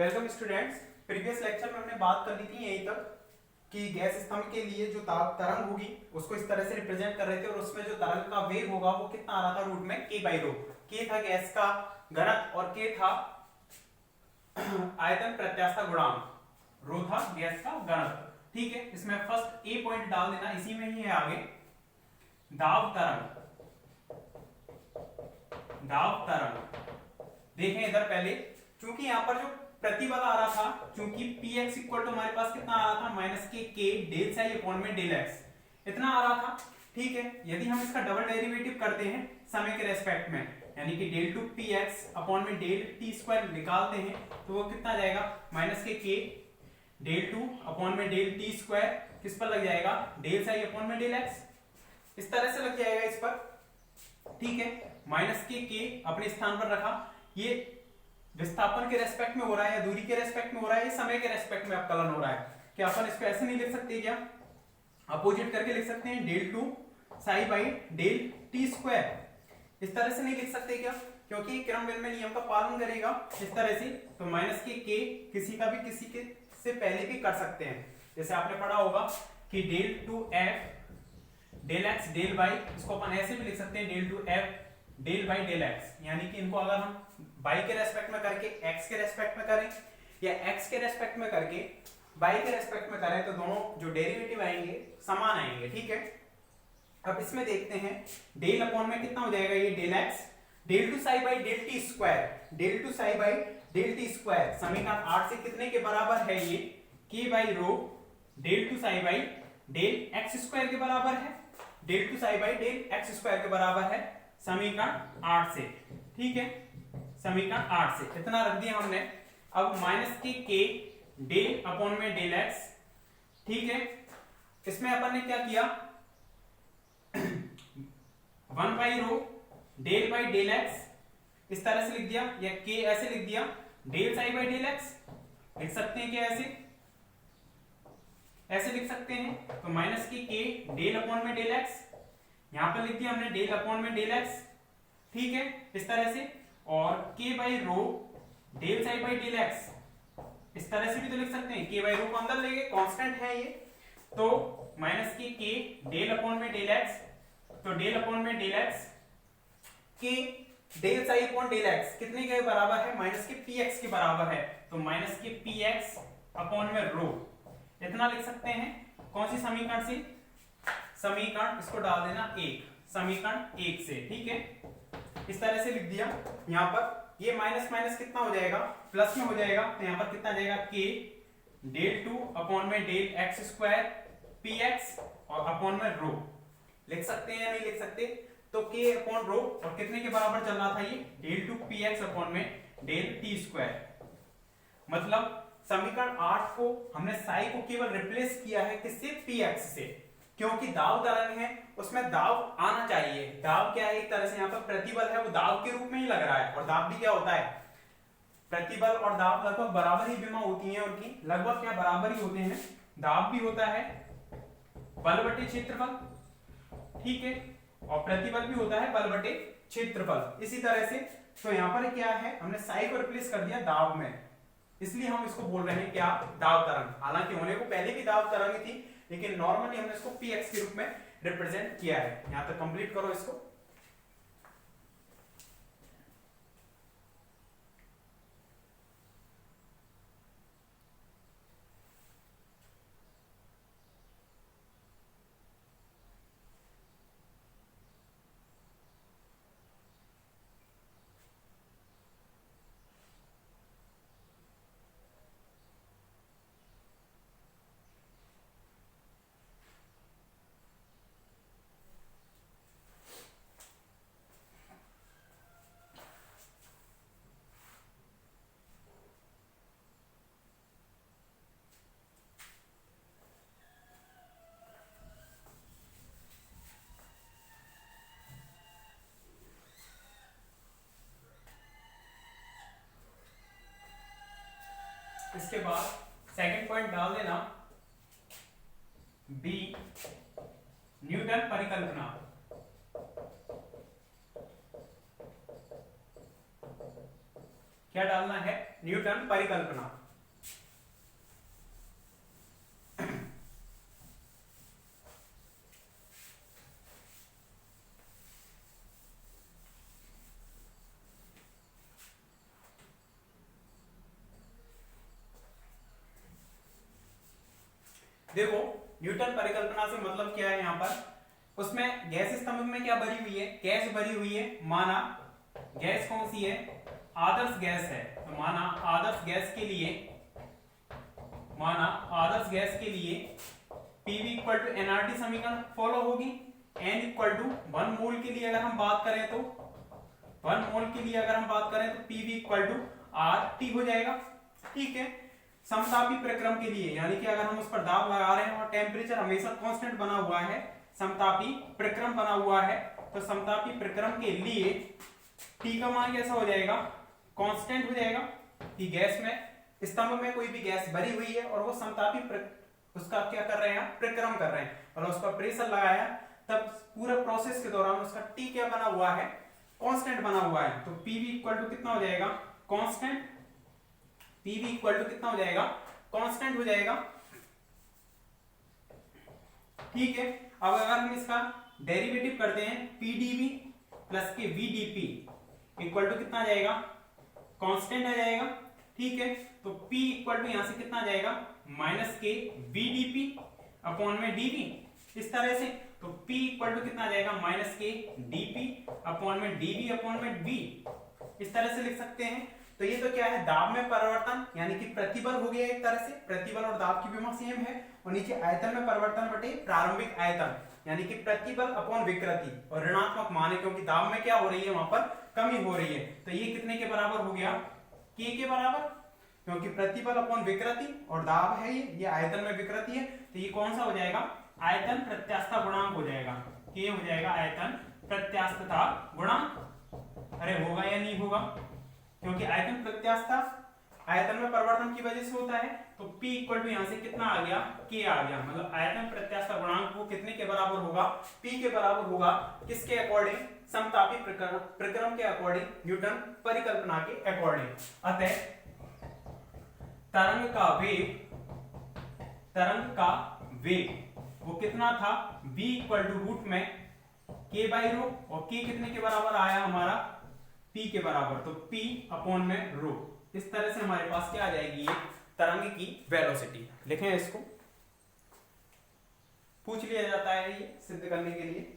Welcome students. Previous lecture में हमने बात कर ली थी यहीं तक कि गैस स्तंभ के लिए जो तरंग होगी उसको इस तरह से रिप्रेजेंट कर रहे थे और उसमें जो तरंग का वेग होगा वो कितना आ रहा था रूट में k/ρ। k था गैस का घनत्व और k था आयतन प्रत्यास्थता गुणांक, ρ था गैस का घनत्व। ठीक है, इसमें फर्स्ट ए पॉइंट डाल देना, इसी में ही है आगे दाब तरंग। दाब तरंग देखें इधर पहले, चूंकि यहां पर जो प्रतिबल आ रहा था, चूंकि px इक्वल टू हमारे पास कितना आ रहा था minus k del psi upon में डेल x इतना आ रहा था। ठीक है, यदि हम इसका डबल डेरिवेटिव करते हैं समय के रेस्पेक्ट में, यानी कि डेल टू px अपॉन में डेल t स्क्वायर निकालते हैं तो वो कितना जाएगा minus k del two upon में डेल t स्क्वायर किस पर लग जाएगा डेल साई अपॉन में डेल x, इस तरह से लग जाएगा इस पर। ठीक है, माइनस के अपने स्थान पर रखा, ये विस्थापन के रेस्पेक्ट में हो रहा है या दूरी के रेस्पेक्ट में हो रहा है या समय के रेस्पेक्ट में अवकलन हो रहा है। क्या अपन इसको ऐसे नहीं लिख सकते, क्या अपोजिट करके लिख सकते हैं, del two psi by del t square, इस तरह से नहीं लिख सकते क्या, क्योंकि क्रमविलय नियम का पालन करेगा इस तरह से। तो माइनस के किसी का भी किसी के से पहले भी कर सकते हैं, जैसे आपने पढ़ा होगा कि del two f del x del y, इसको अपन ऐसे भी लिख सकते हैं del two f del by del x, यानी कि इनको अगर हम y के रेस्पेक्ट में करके x के रेस्पेक्ट में करें या x के रेस्पेक्ट में करके y के रेस्पेक्ट में करें तो दोनों जो डेरिवेटिव आएंगे समान आएंगे। ठीक है, अब इसमें देखते हैं डेल अपॉन में कितना हो जाएगा ये del x del two psi by del t square, del two psi by del t square समीकरण 8 से कितने के बराबर है ये k/ρ del two psi by del x square के बराबर है, del two psi by del x square के बराबर है समीकरण 8 से। ठीक है, समीकरण 8 से इतना रख दिया हमने। अब माइनस के डेल अपॉन में डेल एक्स। ठीक है, इसमें अपन ने क्या किया 1/ρ डेल बाई डेल एक्स इस तरह से लिख दिया, या के ऐसे लिख दिया del psi by del x लिख सकते हैं, क्या ऐसे लिख सकते हैं। तो माइनस के डेल अपॉन में डेल एक्स यहां पर लिख दिया हमने डेल अपॉन में डेल एक्स। ठीक है, इस तरह से, और k/ρ del psi by del x इस तरह से भी तो लिख सकते हैं, k/ρ को अंदर लेंगे कांस्टेंट है ये, तो माइनस के डेल अपॉन में डेल एक्स, तो डेल अपॉन में del x k del psi upon del x कितने के बराबर है माइनस के px के बराबर है, तो माइनस के px अपॉन में रो इतना लिख सकते हैं। कौन सी समीकरण से, समीकरण इसको डाल देना 1, समीकरण 1 से। ठीक है, इस तरह से लिख दिया। यहां पर ये माइनस माइनस कितना हो जाएगा प्लस में हो जाएगा, तो यहां पर कितना जाएगा k डेल टू अपॉन में डेल एक्स स्क्वायर px और अपॉन में रो लिख सकते हैं या नहीं लिख सकते, तो k अपॉन रो और कितने के बराबर चल रहा था ये डेल टू px अपॉन में डेल टी स्क्वायर। मतलब समीकरण 8 को हमने साई को केवल रिप्लेस किया है किससे, px से, क्योंकि दाब तरंग है उसमें दाब आना चाहिए। दाब क्या है, एक तरह से यहाँ पर प्रतिबल है वो दाब के रूप में ही लग रहा है, और दाब भी क्या होता है, प्रतिबल और दाब लगभग बराबर ही विमा होती हैं उनकी, लगभग क्या बराबर ही होते हैं। दाब भी होता है बल बटे क्षेत्रफल, ठीक है, और प्रतिबल भी होता है बल बटे क्षेत्रफल। इसी तरह से तो यहाँ पर क्या है, हमने साई को रिप्लेस कर दिया दाब में, इसलिए हम इसको बोल रहे हैं क्या, दाब तरंग। हालांकि होने को पहले भी दाब तरंग थी, लेकिन नॉर्मली हमने इसको px के रूप में रिप्रेजेंट किया है। यहां तक कंप्लीट करो इसको। इसके बाद सेकंड पॉइंट डाल देना बी, न्यूटन परिकल्पना। क्या डालना है, न्यूटन परिकल्पना। देखो न्यूटन परिकल्पना से मतलब क्या है, यहाँ पर उसमें गैस स्तंभ में क्या भरी हुई है, गैस भरी हुई है। माना गैस कौन सी है, आदर्श गैस है। तो माना आदर्श गैस के लिए, माना आदर्श गैस के लिए पीवी इक्वल टू एनआरटी समीकरण फॉलो होगी। एन इक्वल टू 1 मोल के लिए अगर हम बात करें तो 1 मोल के लिए अगर हम बात करें तो PV equal to R T हो जाएगा। ठीक है, समतापी प्रक्रम के लिए यानी कि अगर हम उस पर दाब लगा रहे हैं और टेम्परेचर हमेशा कांस्टेंट बना हुआ है, समतापी प्रक्रम बना हुआ है, तो समतापी प्रक्रम के लिए टी का मान कैसा हो जाएगा, कांस्टेंट हो जाएगा। कि गैस में, स्तंभ में कोई भी गैस भरी हुई है और वो समतापी उसका क्या कर रहे हैं, प्रक्रम कर रहे हैं और उस पर प्रेशर लगाया, तब पूरे प्रोसेस के दौरान उसका टी क्या बना हुआ है, कांस्टेंट बना हुआ है। तो पीवी इक्वल टू कितना हो जाएगा, कांस्टेंट। पीवी इक्वल टू कितना हो जाएगा, कांस्टेंट हो जाएगा। ठीक है, अब अगर हम इसका डेरिवेटिव करते हैं, पीडीवी प्लस के वीडीपी इक्वल टू कितना आ जाएगा, कांस्टेंट आ जाएगा। ठीक है, तो P इक्वल टू यहां से कितना आ जाएगा, माइनस के वीडीपी अपॉन में डीवी, इस तरह से। तो P इक्वल टू कितना आ जाएगा, माइनस के डीपी अपॉन में डीवी अपॉन में वी, इस तरह से लिख सकते हैं। तो ये तो क्या है, दाब में परिवर्तन यानी कि प्रतिबल हो गया एक तरह से, प्रतिबल और दाब की विमा सेम है। और नीचे आयतन में परिवर्तन बटे प्रारंभिक आयतन यानी कि प्रतिबल अपॉन विकृति, और ऋणात्मक मान है क्योंकि दाब में क्या हो रही है, वहां पर कमी हो रही है। तो ये कितने के बराबर हो गया, के बराबर, क्योंकि प्रतिबल अपॉन विकृति और दाब है, ये आयतन में विकृति है। तो ये कौन सा हो जाएगा, आयतन प्रत्यास्थता गुणांक हो जाएगा। के हो जाएगा आयतन प्रत्यास्थता गुणांक। अरे होगा या नहीं होगा, क्योंकि आयतन प्रत्यास्थता आयतन में परिवर्तन की वजह से होता है। तो P इक्वल टू यहां से कितना आ गया, K आ गया। मतलब आयतन प्रत्यास्थता गुणांक वो कितने के बराबर होगा, P के बराबर होगा। किसके अकॉर्डिंग, समतापी प्रक्रम के अकॉर्डिंग, न्यूटन परिकल्पना के अकॉर्डिंग। अतः तरंग का वेग वो कितना था, v इक्वल टू रूट में k बाई रो, और k कितने के बराबर आया हमारा, p के बराबर। तो p अपॉन में रो, इस तरह से हमारे पास क्या आ जाएगी, ये तरंग की वेलोसिटी। लिखें इसको, पूछ लिया जाता है ये सिद्ध करने के लिए।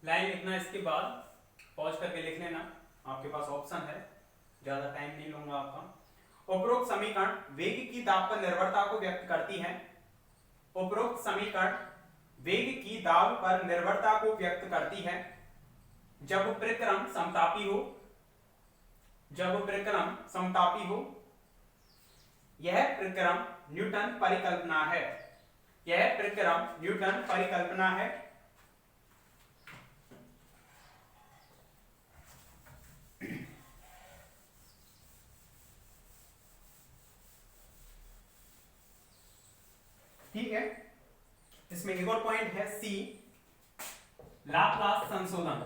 लाइन लिखना, इसके बाद पॉज करके लिख लेना, आपके पास ऑप्शन है, ज्यादा टाइम नहीं लूंगा आपका। उपरोक्त समीकरण वेग की दाब पर निर्भरता को व्यक्त करती है। उपरोक्त समीकरण वेग की दाब पर निर्भरता को व्यक्त करती है जब प्रक्रम समतापी हो, जब प्रक्रम समतापी हो। यह प्रक्रम न्यूटन परिकल्पना है, यह प्रक्रम न्यूटन परिकल्पना है। ठीक है, इसमें एक और पॉइंट है सी, लाप्लास संशोधन।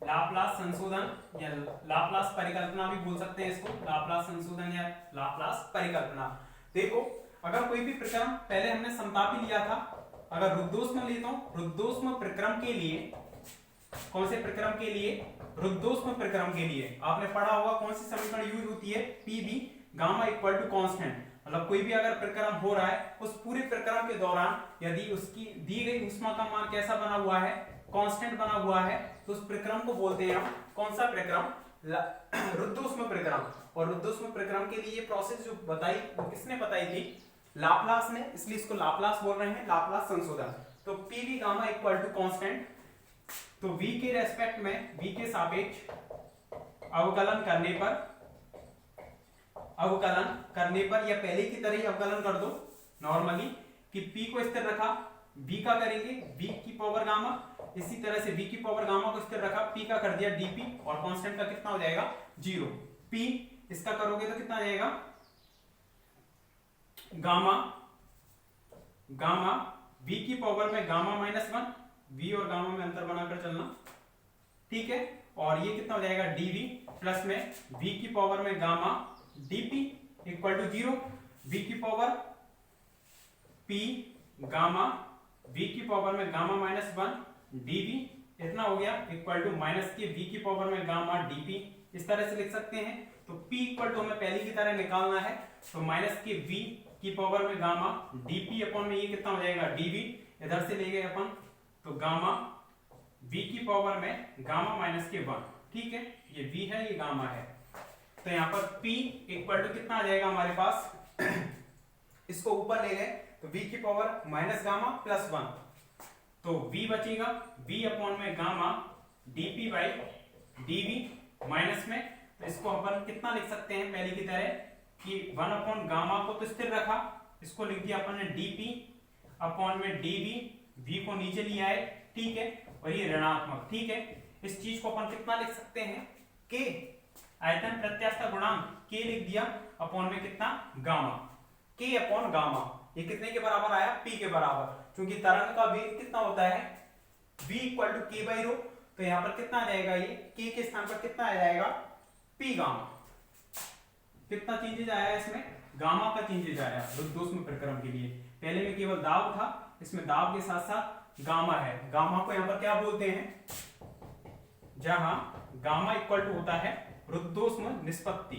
लाप्लास संशोधन या लाप्लास परिकल्पना भी बोल सकते हैं इसको, लाप्लास संशोधन या लाप्लास परिकल्पना। देखो अगर कोई भी प्रक्रम, पहले हमने समतापी लिया था, अगर रुद्धोष्म लेता हूं, रुद्धोष्म प्रक्रम के लिए, कौन से प्रक्रम के लिए, रुद्धोष्म प्रक्रम के लिए आपने पढ़ा होगा कौन सी समीकरण यूज होती है, PV gamma equal to constant, मतलब कोई भी अगर प्रक्रम हो रहा है उस पूरे प्रक्रम के दौरान यदि उसकी दी गई ऊष्मा का मान कैसा बना हुआ है, कांस्टेंट बना हुआ है, तो उस प्रक्रम को बोलते हैं हम कौन सा प्रक्रम, रुद्धोष्म प्रक्रम। और रुद्धोष्म प्रक्रम के लिए प्रोसेस जो बताई वो किसने बताई थी, लाप्लास ने, इसलिए इसको लाप्लास बोल रहे हैं, लाप्लास संशोधन। तो PV gamma equal to constant, तो v के रेस्पेक्ट में, v के सापेक्ष अवकलन करने पर या पहले की तरह ही अवकलन कर दो नॉर्मली, कि p को स्थिर रखा, v का करेंगे v की पावर गामा, इसी तरह से v की पावर गामा को स्थिर रखा, p का कर दिया dp, और कांस्टेंट का कितना हो जाएगा 0। p इसका करोगे तो कितना आ जाएगा, गामा v की पावर में गामा -1, v और गामा में अंतर बनाकर चलना, ठीक है। और ये कितना हो जाएगा dv प्लस में v की पावर में gamma dp equal to 0, v की पावर p गामा v की पावर में गामा -1 dv इतना हो गया equal to minus K v की पावर में गामा dp, इस तरह से लिख सकते हैं। तो p इक्वल टू हमें पहले की तरह निकालना है, तो माइनस के v की पावर में गामा dp अपॉन में ये कितना हो जाएगा dv, इधर से ले गए अपन, तो गामा v की पावर में गामा माइनस के 1, ठीक है, ये v है ये गामा है। तो यहाँ पर p इक्वल टू कितना आ जाएगा हमारे पास, इसको ऊपर ले गए तो v की पावर माइनस गामा प्लस 1, तो v बचेगा v अपॉन में gamma dp by dv minus में, तो इसको अपन कितना लिख सकते हैं पहले की तरह कि 1 अपॉन गामा को तो स्थिर रखा, इसको लिख दिया अपन ने dp अपॉन में dv, v को नीचे लिया है, ठीक है, और ये ऋणात्मक, ठीक है। इस चीज को अपन कितना लिख सकते हैं, k आयतन प्रत्यास्थता गुणांक k लिख दिया अपॉन में कितना गामा, k अपॉन गामा, ये कितने के बराबर आया, p के बराबर, क्योंकि तरंग का वेग कितना होता है v equal to k by rho, तो यहाँ पर कितना आ जाएगा, ये k के स्थान पर कितना आ जाएगा p गामा, कितना चेंजेज आया इसमें, गामा का चेंजेज आया रुद्धोष्म प्रक्रम के लिए। पहले में केवल दाब था, इसमें दाब के साथ साथ गामा है, गामा को यहाँ पर क्या बोलते हैं, जहां गामा इक्वल टू होता है रुद्धोष्म निष्पत्ति,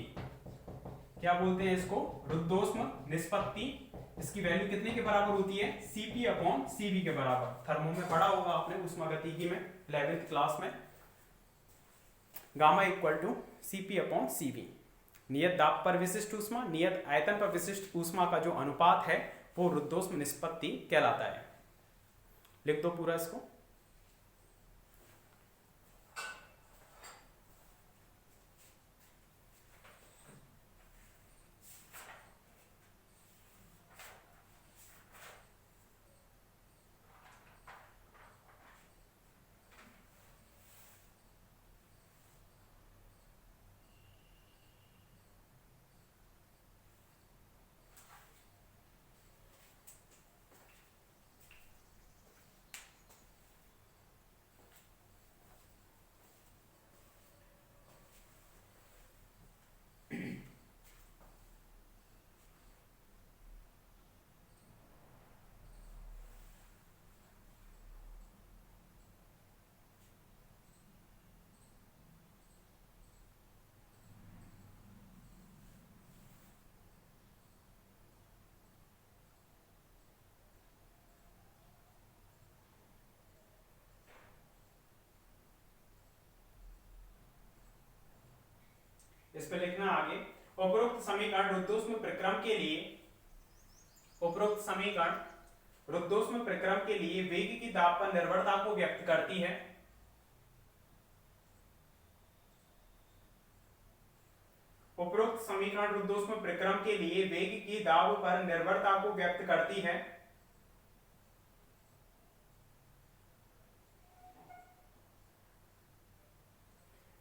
क्या बोलते हैं इसको, रुद्धोष्म निष्पत्ति। इसकी वैल्यू कितने के बराबर होती है, Cp अपॉन Cv के बराबर। थर्मो में पढ़ा होगा आपने ऊष्मागतिकी में 11th क्लास में, gamma equal to Cp upon Cv। नियत दाब पर विशिष्ट ऊष्मा, नियत आयतन पर विशिष्ट ऊष्मा का जो अनुपात है वो रुद्धोष्म निष्पत्ति कहलाता है। लिख दो पूरा इसको। इस पे लिखना आगे, उपरोक्त समीकरण रुद्धोष्म प्रक्रम के लिए, उपरोक्त समीकरण रुद्धोष्म प्रक्रम के लिए वेग की दाब पर निर्भरता को व्यक्त करती है। उपरोक्त समीकरण रुद्धोष्म प्रक्रम के लिए वेग की दाब पर निर्भरता को व्यक्त करती है।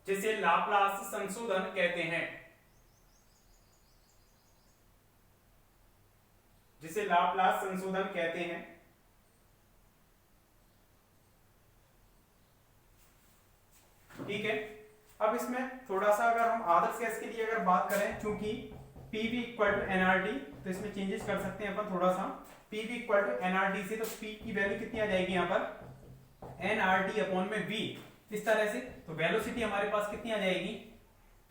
जिसे लाप्लास संशोधन कहते हैं, जिसे लाप्लास संशोधन कहते हैं। ठीक है, अब इसमें थोड़ा सा अगर हम आदर्श गैस के लिए अगर बात करें, चूंकि PV इक्वल टू nRT, तो इसमें चेंजेस कर सकते हैं अपन थोड़ा सा। PV इक्वल टू nRT से, तो P की वैल्यू कितनी आ जाएगी यहाँ पर nRT अपॉन में V, इस तरह से। तो वेलोसिटी हमारे पास कितनी आ जाएगी,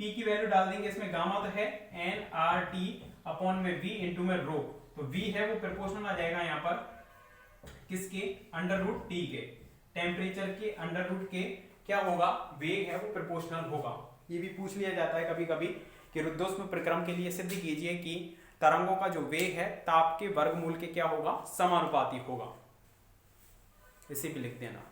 पी की वैल्यू डाल देंगे, इसमें गामा तो है एन आर टी अपॉन में वी इंटू में रो, तो वी है वो प्रोपोर्शनल आ जाएगा यहाँ पर किसके, अंडर रूट टी के, टेम्परेचर के अंडर रूट के क्या होगा, वेग है वो प्रोपोर्शनल होगा। ये भी पूछ लिया जाता है कभी कभी कि रुद्धोष्म प्रक्रम के लिए सिद्ध कीजिए कि तरंगों का जो वेग है ताप के वर्गमूल के क्या होगा, समानुपाती होगा, इसे भी लिख देना।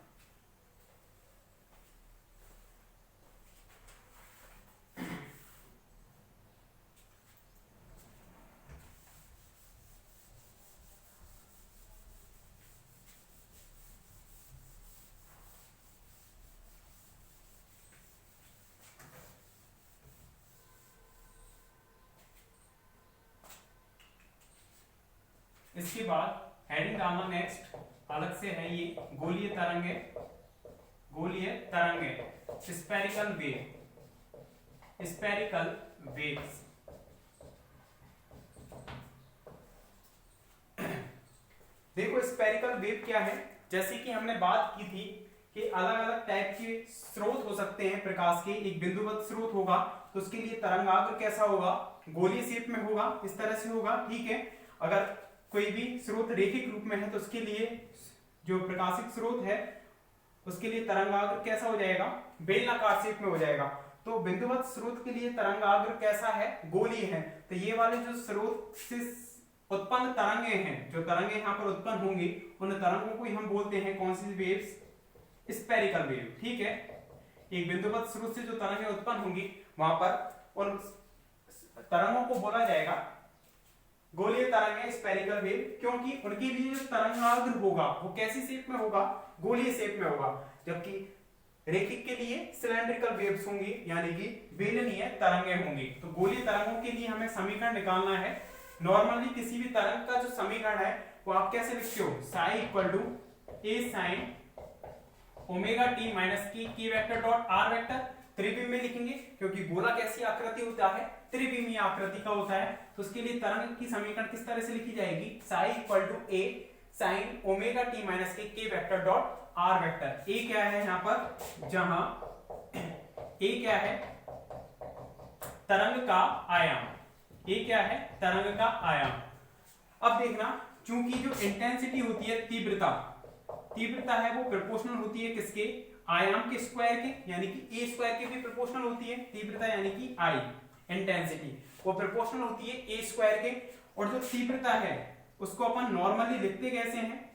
इसके बाद हेडिंग डालना नेक्स्ट अलग से है, ये गोलीय तरंगे, गोलीय तरंगे, स्पेरिकल वेव, स्पेरिकल वेव्स। देखो स्पेरिकल वेव क्या है, जैसे कि हमने बात की थी कि अलग अलग टाइप के स्रोत हो सकते हैं प्रकाश के, एक बिंदुवत स्रोत होगा तो उसके लिए तरंगाग्र कैसा होगा, गोलीय शेप में होगा, इस तरह से होगा, ठीक है। अगर कोई भी स्रोत रेखिक रूप में है तो उसके लिए जो प्रकाशित स्रोत है उसके लिए तरंगाग्र कैसा हो जाएगा, बेलनाकार शेप में हो जाएगा। तो बिंदुवत स्रोत के लिए तरंगाग्र कैसा है, गोलीय है। तो ये वाले जो स्रोत से उत्पन्न तरंगे हैं, जो तरंगे यहाँ पर उत्पन्न होंगी, उन तरंगों को हम बोलते हैं कौन सी वेव्स, स्पेरिकल वेव, ठीक है। एक बिंदुवत स्रोत से जो तरंगे उत्पन्न होंगी वहां पर उन तरंगों को बोला जाएगा गोलीय तरंग, स्पेरिकल वेव, क्योंकि उनके लिए जो तरंगाग्र होगा वो कैसी शेप में होगा, गोलीय शेप में होगा, जबकि रेखिक के लिए सिलेंड्रिकल वेव्स होंगी, यानी कि बेलनीय तरंगे होंगी। तो गोलीय तरंगों के लिए हमें समीकरण निकालना है। नॉर्मली किसी भी तरंग का जो समीकरण है वो आप कैसे लिखते हो, psi equal to a sine omega T minus के वेक्टर डॉट आर वेक्टर, त्रिविम में लिखेंगे क्योंकि गोला कैसी आकृति होता है, त्रिविमीय आकृति का होता है। तो उसके लिए तरंग की समीकरण किस तरह से लिखी जाएगी, psi equal to a sine omega T minus के vector dot are vector. A क्या है यहाँ पर, जहां ए क्या है, तरंग का आयाम, ए क्या है, तरंग का आयाम। अब देखना, चूंकि जो इंटेंसिटी होती है, तीव्रता, तीव्रता है वो प्रोपोर्शनल होती है किसके, आयाम के स्क्वायर के, यानी कि ए स्क्वायर के भी प्रोपोर्शनल होती है तीव्रता, यानी कि आई इंटेंसिटी वो प्रोपोर्शनल होती है ए स्क्वायर के। और जो तीव्रता है उसको अपन नॉर्मली लिखते कैसे हैं,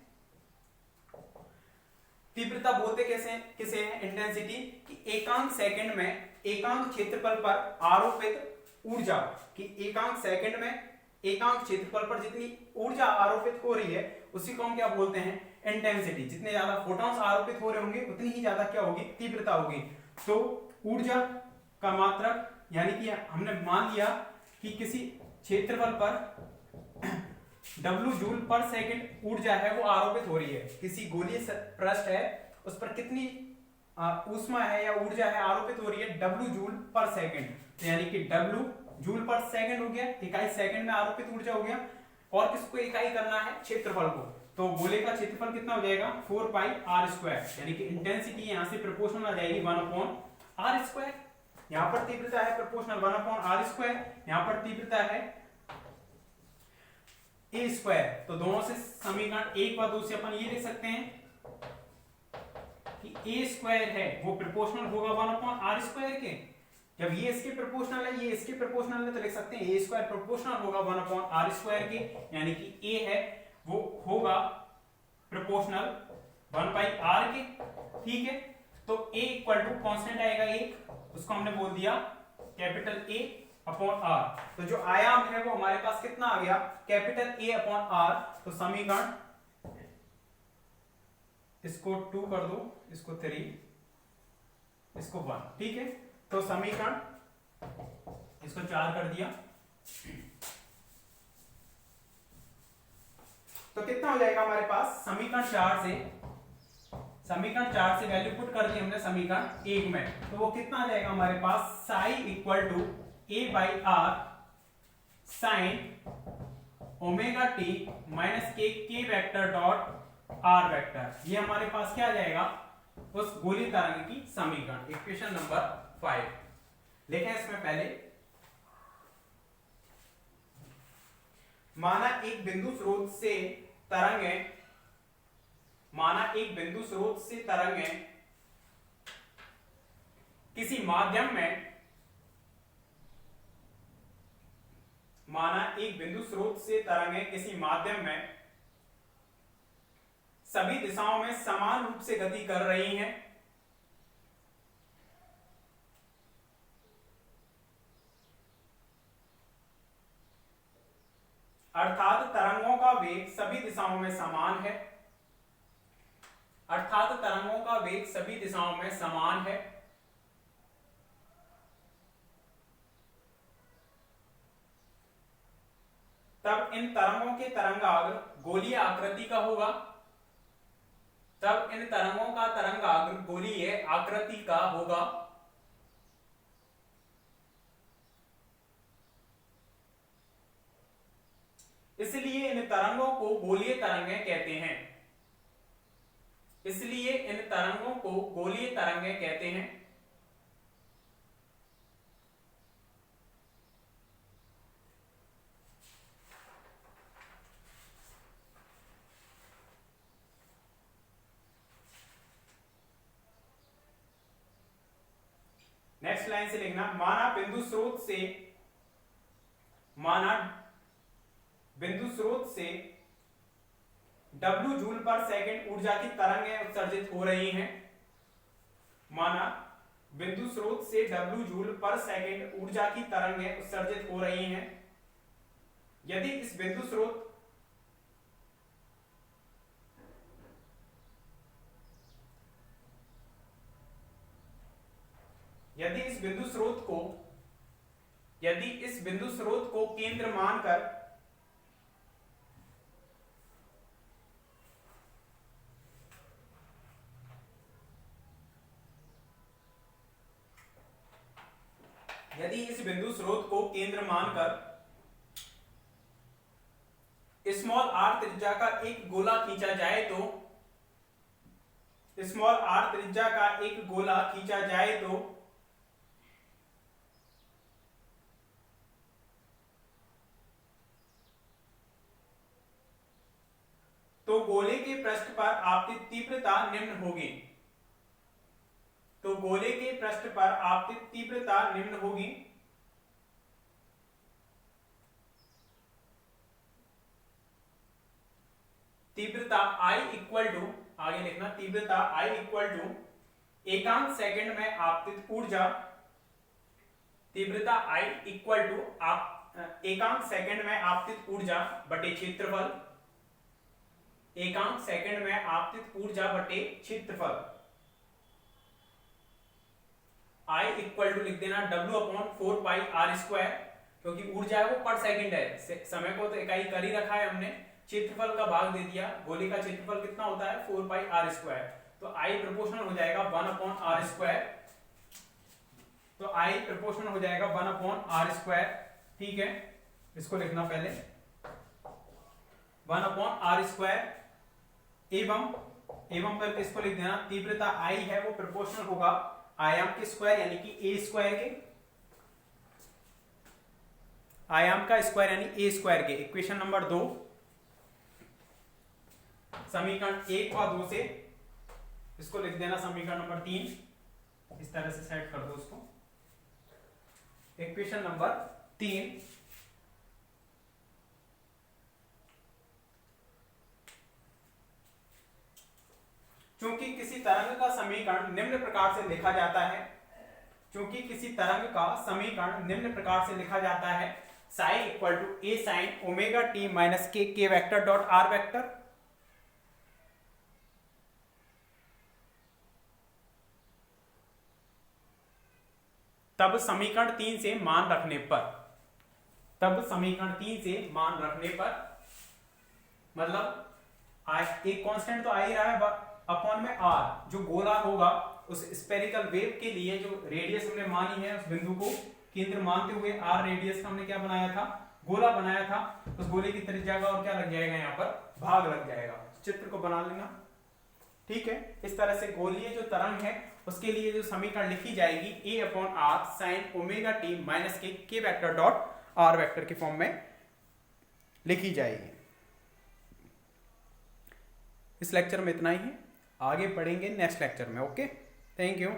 तीव्रता बोलते कैसे किसे हैं, इंटेंसिटी, कि एकांक सेकंड में एकांक क्षेत्रफल पर आरोपित ऊर्जा, कि एकांक सेकंड में एकांक क्षेत्रफल पर जितनी ऊर्जा आरोपित हो रही है उसी को हम क्या बोलते हैं, इंटेंसिटी। जितने ज्यादा फोटॉन्स आरोपित हो रहे होंगे उतनी ही ज्यादा क्या होगी, तीव्रता होगी। तो ऊर्जा का मात्रक, यानी कि हमने मान लिया कि किसी क्षेत्रफल पर W जूल पर सेकंड ऊर्जा है वो आरोपित हो रही है, किसी गोलीय पृष्ठ है उस पर कितनी ऊष्मा है या ऊर्जा है आरोपित हो रही है, W जूल पर सेकंड। तो यानी कि W जूल पर सेकंड हो गया, इकाई सेकंड में आरोपित ऊर्जा हो गया। और किसको इकाई करना है, क्षेत्रफल को, तो गोले का क्षेत्रफल कितना हो जाएगा, 4 पाई आर स्क्वायर, यानी कि इंटेंसिटी यहां से प्रोपोर्शनल आ जाएगी 1 अपॉन आर स्क्वायर। यहां पर तीव्रता है प्रोपोर्शनल 1 अपॉन आर स्क्वायर, यहां पर तीव्रता है ए स्क्वायर। तो दोनों से समीकरण 1 व 2 से अपन ये लिख सकते हैं कि ए स्क्वायर है वो प्रोपोर्शनल होगा 1 अपॉन आर स्क्वायर के। जब ये इसके प्रोपोर्शनल है, ये इसके प्रोपोर्शनल है, तो लिख सकते हैं ए स्क्वायर प्रोपोर्शनल होगा 1 अपॉन आर स्क्वायर के, यानी कि ए है वो होगा प्रोपोर्शनल 1 पाई आर के, ठीक है। तो a इक्वल टू कांस्टेंट आएगा 1, उसको हमने बोल दिया कैपिटल A अपॉन आर। तो जो आयाम है वो हमारे पास कितना आ गया, कैपिटल A अपॉन आर। तो समीकरण, इसको 2 कर दो, इसको 3, इसको 1, ठीक है। तो समीकरण इसको 4 कर दिया, तो कितना हो जाएगा हमारे पास, समीकरण 4 से वैल्यू पुट कर दी हमने समीकरण 1 में, तो वो कितना आ जाएगा हमारे पास, psi equal to A by R sine omega T minus के वेक्टर डॉट आर वेक्टर। ये हमारे पास क्या आ जाएगा, उस गोलीय तरंग की समीकरण, इक्वेशन नंबर 5। लिखें इसमें पहले, माना एक बिंदु स्रोत से तरंगें, माना एक बिंदु स्रोत से तरंगें किसी माध्यम में, माना एक बिंदु स्रोत से तरंगें किसी माध्यम में सभी दिशाओं में समान रूप से गति कर रही हैं, अर्थात तरंगों का वेग सभी दिशाओं में समान है, अर्थात तरंगों का वेग सभी दिशाओं में समान है, तब इन तरंगों के तरंगाग्र गोलीय आकृति का होगा, तब इन तरंगों का तरंगाग्र गोलीय आकृति का होगा, इसलिए इन तरंगों को गोलीय तरंगें कहते हैं, इसलिए इन तरंगों को गोलीय तरंगें कहते हैं। नेक्स्ट लाइन से लिखना, माना बिंदु स्रोत से, माना बिंदु स्रोत से W जूल पर सेकंड ऊर्जा की तरंगें उत्सर्जित हो रही हैं, माना बिंदु स्रोत से W जूल पर सेकंड ऊर्जा की तरंगें उत्सर्जित हो रही हैं, यदि इस बिंदु स्रोत यदि इस बिंदु स्रोत को, यदि इस बिंदु स्रोत को केंद्र मानकर यदि इस बिंदु स्रोत को केंद्र मानकर स्मॉल आर त्रिज्या का एक गोला खींचा जाए तो, स्मॉल आर त्रिज्या का एक गोला खींचा जाए तो गोले के पृष्ठ पर आपतित तीव्रता निम्न होगी, तो गोले के पृष्ठ पर आपतित तीव्रता निम्न होगी, तीव्रता I इक्वल टू, आगे लिखना, तीव्रता I इक्वल टू एकांक सेकंड में आपतित ऊर्जा, तीव्रता I इक्वल टू एकांक सेकंड में आपतित ऊर्जा बटे क्षेत्रफल, एकांक सेकंड में आपतित ऊर्जा बटे क्षेत्रफल। I इक्वल टू लिख देना W/4πr², क्योंकि ऊर्जा है वो पर सेकंड है, समय को तो इकाई कर ही रखा है हमने, क्षेत्रफल का भाग दे दिया, गोले का क्षेत्रफल कितना होता है 4πr², तो I प्रोपोर्शनल हो जाएगा 1/r², तो I प्रोपोर्शनल हो जाएगा 1/r², ठीक है, इसको लिखना पहले 1/r², एवं करके इसको लिख देना, तीव्रता I है वो प्रोपोर्शनल होगा आयाम के स्क्वायर यानी कि a² के, आयाम का स्क्वायर यानी a² के। इक्वेशन नंबर 2, समीकरण 1 व 2 से इसको लिख देना समीकरण नंबर 3, इस तरह से सेट कर दो उसको। इक्वेशन नंबर 3, चूंकि किसी तरंग का समीकरण निम्न प्रकार से लिखा जाता है, चूंकि किसी तरंग का समीकरण निम्न प्रकार से लिखा जाता है, psi equal to a sin omega t minus k vector dot r vector, तब समीकरण 3 से मान रखने पर, तब समीकरण 3 से मान रखने पर, मतलब एक कांस्टेंट तो आ ही रहा है अपॉन में r, जो गोला होगा उस स्फेरिकल वेव के लिए जो रेडियस हमने मानी है, उस बिंदु को केंद्र मानते हुए r रेडियस का हमने क्या बनाया था, गोला बनाया था, उस गोले की त्रिज्या का और क्या लग जाएगा, यहाँ पर भाग लग जाएगा। चित्र को बना लेना, ठीक है। इस तरह से गोलीय जो तरंग है उसके लिए जो समीकरण लिखी जाएगी a upon r sine omega T minus के वेक्टर डॉट आर वेक्टर के फॉर्म में लिखी जाएगी। इस लेक्चर में इतना ही है, आगे पढ़ेंगे नेक्स्ट लेक्चर में। Okay, thank you.